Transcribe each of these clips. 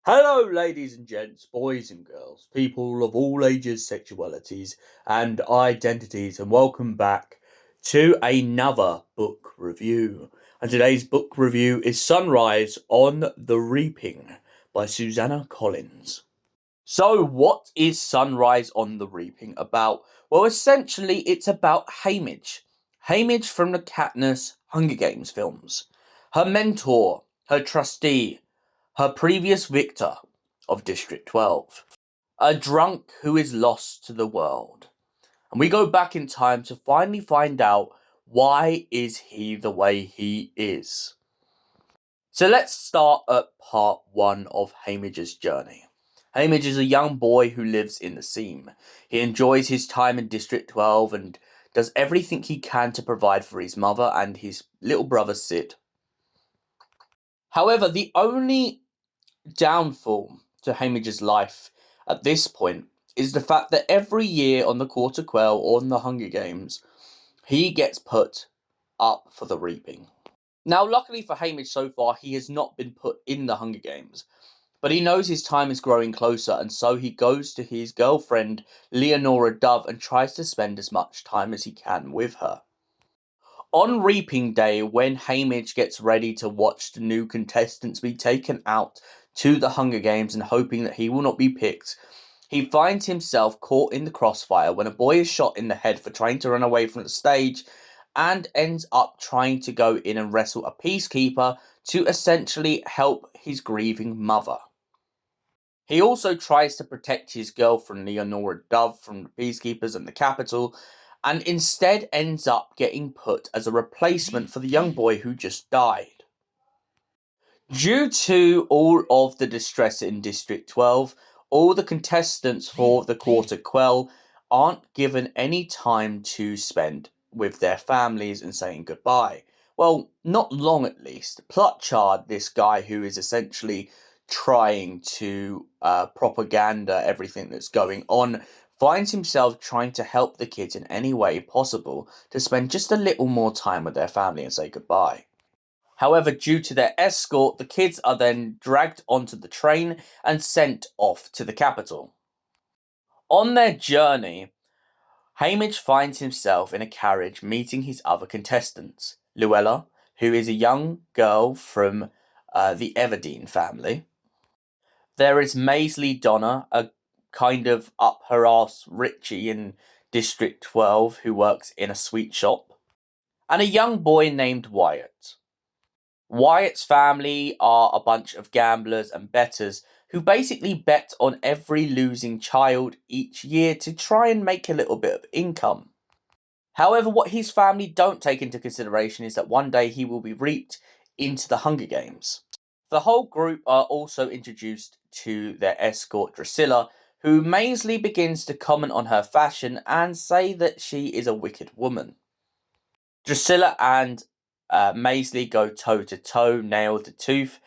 Hello, ladies and gents, boys and girls, people of all ages, sexualities, and identities, and welcome back to another book review. And today's book review is Sunrise on the Reaping by Susanna Collins. So, what is Sunrise on the Reaping about? Well, essentially, it's about Haymitch. Haymitch from the Katniss Hunger Games films. Her mentor, her trustee, her previous victor of District 12. A drunk who is lost to the world. And we go back in time to finally find out why is he the way he is. So let's start at part 1 of Haymitch's journey. Haymitch is a young boy who lives in the Seam. He enjoys his time in District 12 and does everything he can to provide for his mother and his little brother Sid. However, the only downfall to Haymitch's life at this point is the fact that every year on the Quarter Quell or on the Hunger Games, he gets put up for the reaping. Now, luckily for Haymitch so far, he has not been put in the Hunger Games, but he knows his time is growing closer, and so he goes to his girlfriend, Leonora Dove, and tries to spend as much time as he can with her. On Reaping Day, when Haymitch gets ready to watch the new contestants be taken out to the Hunger Games and hoping that he will not be picked, he finds himself caught in the crossfire when a boy is shot in the head for trying to run away from the stage and ends up trying to go in and wrestle a peacekeeper to essentially help his grieving mother. He also tries to protect his girlfriend Leonora Dove from the peacekeepers and the Capitol, and instead ends up getting put as a replacement for the young boy who just died. Due to all of the distress in District 12, all the contestants for the Quarter Quell aren't given any time to spend with their families and saying goodbye. Well, not long at least. Plutchard, this guy who is essentially trying to propaganda everything that's going on, finds himself trying to help the kids in any way possible to spend just a little more time with their family and say goodbye. However, due to their escort, the kids are then dragged onto the train and sent off to the capital. On their journey, Haymitch finds himself in a carriage meeting his other contestants. Luella, who is a young girl from the Everdeen family. There is Maisley Donna, a kind of up-her-arse Richie in District 12 who works in a sweet shop. And a young boy named Wyatt. Wyatt's family are a bunch of gamblers and bettors who basically bet on every losing child each year to try and make a little bit of income. However, what his family don't take into consideration is that one day he will be reaped into the Hunger Games. The whole group are also introduced to their escort Drusilla, who Maisley begins to comment on her fashion and say that she is a wicked woman. Drusilla and Maisley go toe-to-toe, nail to tooth,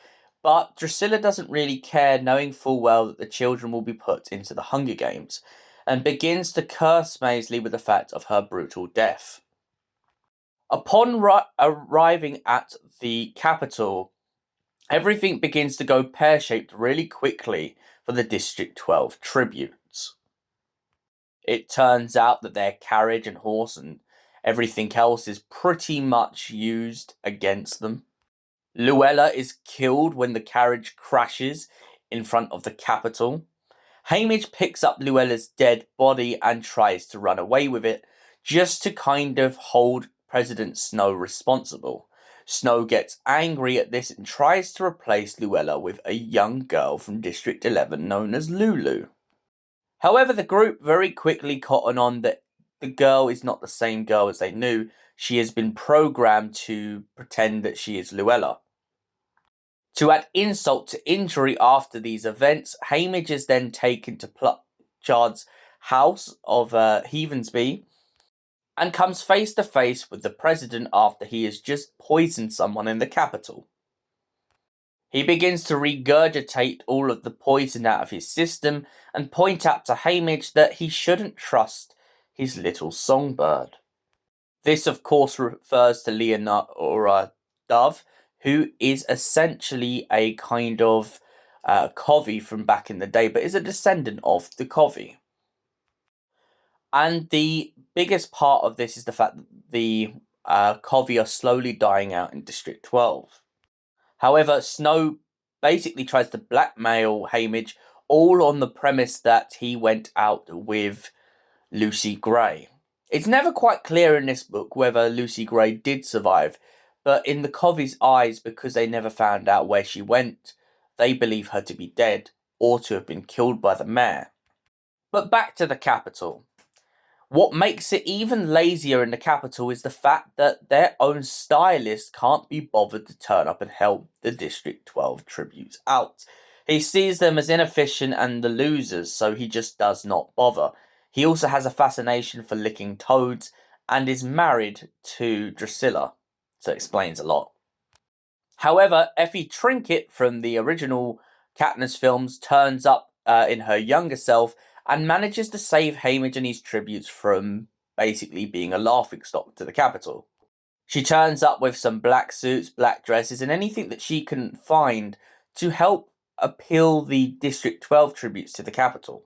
but Drusilla doesn't really care, knowing full well that the children will be put into the Hunger Games, and begins to curse Maisley with the fact of her brutal death. Upon arriving at the capital, everything begins to go pear-shaped really quickly for the District 12 tributes. It turns out that their carriage and horse and everything else is pretty much used against them. Luella is killed when the carriage crashes in front of the Capitol. Haymitch picks up Luella's dead body and tries to run away with it, just to kind of hold President Snow responsible. Snow gets angry at this and tries to replace Luella with a young girl from District 11 known as Lulu. However, the group very quickly cotton on that the girl is not the same girl as they knew. She has been programmed to pretend that she is Luella. To add insult to injury after these events, Haymitch is then taken to Plutchard's house of Heavensby and comes face to face with the president after he has just poisoned someone in the capital. He begins to regurgitate all of the poison out of his system and point out to Haymitch that he shouldn't trust his little songbird. This, of course, refers to Leonora Dove, who is essentially a kind of covey from back in the day, but is a descendant of the covey. And the biggest part of this is the fact that the covey are slowly dying out in District 12. However, Snow basically tries to blackmail Haymitch, all on the premise that he went out with Lucy Gray. It's never quite clear in this book whether Lucy Gray did survive, but in the Covey's eyes, because they never found out where she went, they believe her to be dead or to have been killed by the mayor. But back to the capital. What makes it even lazier in the capital is the fact that their own stylist can't be bothered to turn up and help the District 12 tributes out. He sees them as inefficient and the losers, so he just does not bother. He also has a fascination for licking toads and is married to Drusilla, so it explains a lot. However, Effie Trinket from the original Katniss films turns up in her younger self and manages to save Haymitch and his tributes from basically being a laughingstock to the capital. She turns up with some black suits, black dresses, and anything that she can find to help appeal the District 12 tributes to the capital.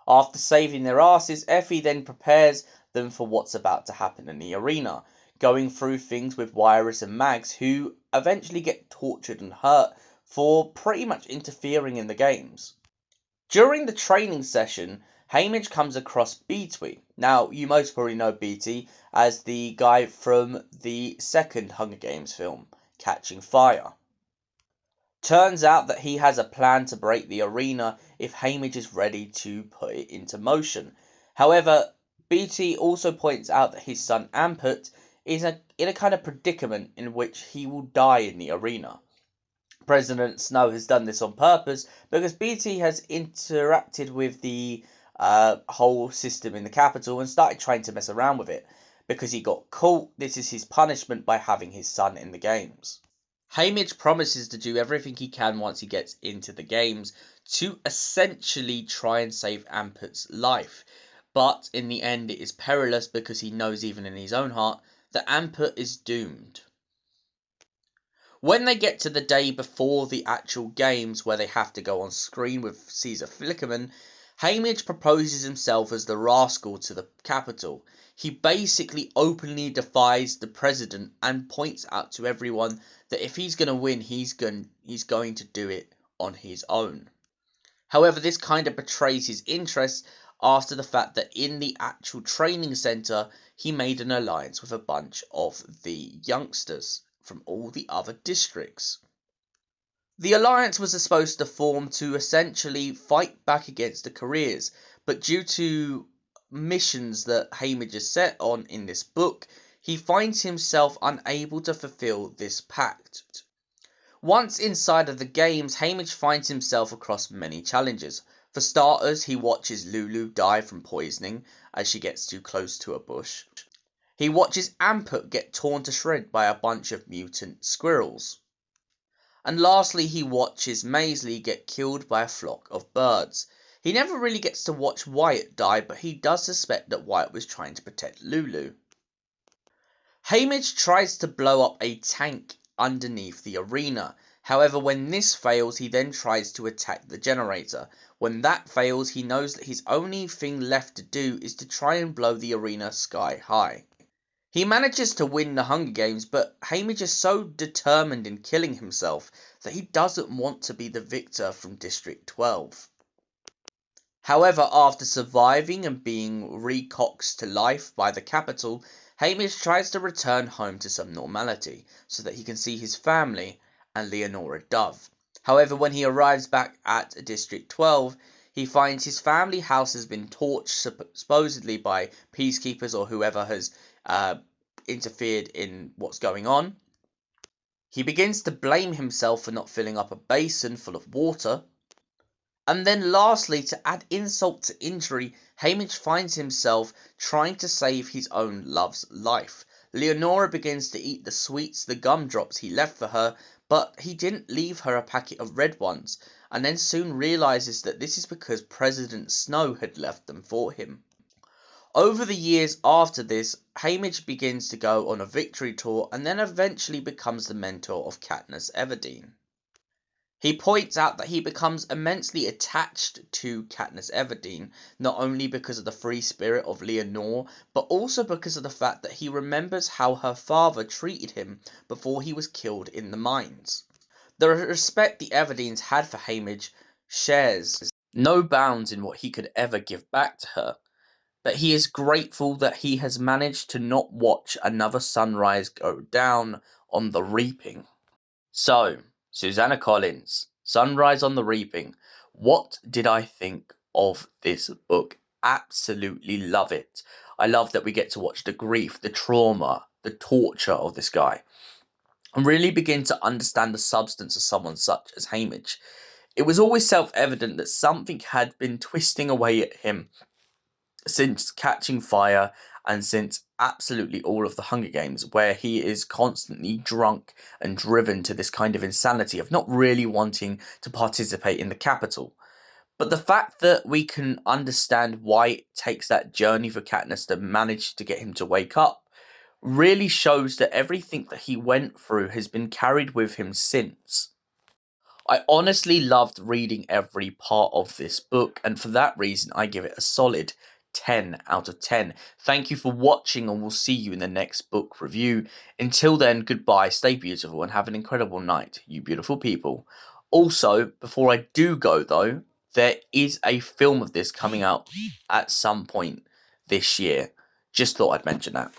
After saving their asses, Effie then prepares them for what's about to happen in the arena, going through things with Wirus and Mags, who eventually get tortured and hurt for pretty much interfering in the games. During the training session, Haymitch comes across Beatty. Now, you most probably know Beatty as the guy from the second Hunger Games film, Catching Fire. Turns out that he has a plan to break the arena if Haymitch is ready to put it into motion. However, Beatty also points out that his son Amput is in a kind of predicament in which he will die in the arena. President Snow has done this on purpose because Beatty has interacted with the whole system in the capital and started trying to mess around with it. Because he got caught, this is his punishment by having his son in the games. Haymitch promises to do everything he can once he gets into the games to essentially try and save Amput's life. But in the end it is perilous because he knows even in his own heart that Amput is doomed. When they get to the day before the actual games where they have to go on screen with Caesar Flickerman, Haymitch proposes himself as the rascal to the capital. He basically openly defies the president and points out to everyone that if he's going to win, he's going to do it on his own. However, this kind of betrays his interest after the fact that in the actual training centre, he made an alliance with a bunch of the youngsters from all the other districts. The alliance was supposed to form to essentially fight back against the careers, but due to missions that Haymitch is set on in this book, he finds himself unable to fulfill this pact. Once inside of the games, Haymitch finds himself across many challenges. For starters, he watches Lulu die from poisoning as she gets too close to a bush. He watches Amput get torn to shreds by a bunch of mutant squirrels. And lastly, he watches Maisley get killed by a flock of birds. He never really gets to watch Wyatt die, but he does suspect that Wyatt was trying to protect Lulu. Haymitch tries to blow up a tank underneath the arena. However, when this fails, he then tries to attack the generator. When that fails, he knows that his only thing left to do is to try and blow the arena sky high. He manages to win the Hunger Games, but Haymitch is so determined in killing himself that he doesn't want to be the victor from District 12. However, after surviving and being recoxed to life by the capital, Haymitch tries to return home to some normality so that he can see his family and Leonora Dove. However, when he arrives back at District 12, he finds his family house has been torched, supposedly by peacekeepers or whoever has interfered in what's going on. He begins to blame himself for not filling up a basin full of water. And then lastly, to add insult to injury, Haymitch finds himself trying to save his own love's life. Leonora begins to eat the sweets, the gumdrops he left for her, But he didn't leave her a packet of red ones, and then soon realizes that this is because President Snow had left them for him. Over the years after this, Haymitch begins to go on a victory tour and then eventually becomes the mentor of Katniss Everdeen. He points out that he becomes immensely attached to Katniss Everdeen, not only because of the free spirit of Leonore, but also because of the fact that he remembers how her father treated him before he was killed in the mines. The respect the Everdeens had for Haymitch shares no bounds in what he could ever give back to her, but he is grateful that he has managed to not watch another sunrise go down on the Reaping. So, Susanna Collins, Sunrise on the Reaping. What did I think of this book? Absolutely love it. I love that we get to watch the grief, the trauma, the torture of this guy, and really begin to understand the substance of someone such as Haymitch. It was always self-evident that something had been twisting away at him since Catching Fire and since absolutely all of the Hunger Games, where he is constantly drunk and driven to this kind of insanity of not really wanting to participate in the capital. But the fact that we can understand why it takes that journey for Katniss to manage to get him to wake up really shows that everything that he went through has been carried with him since. I honestly loved reading every part of this book, and for that reason, I give it a solid 10 out of 10. Thank you for watching, and we'll see you in the next book review. Until then, goodbye, stay beautiful, and have an incredible night, you beautiful people. Also, before I do go, though, there is a film of this coming out at some point this year. Just thought I'd mention that.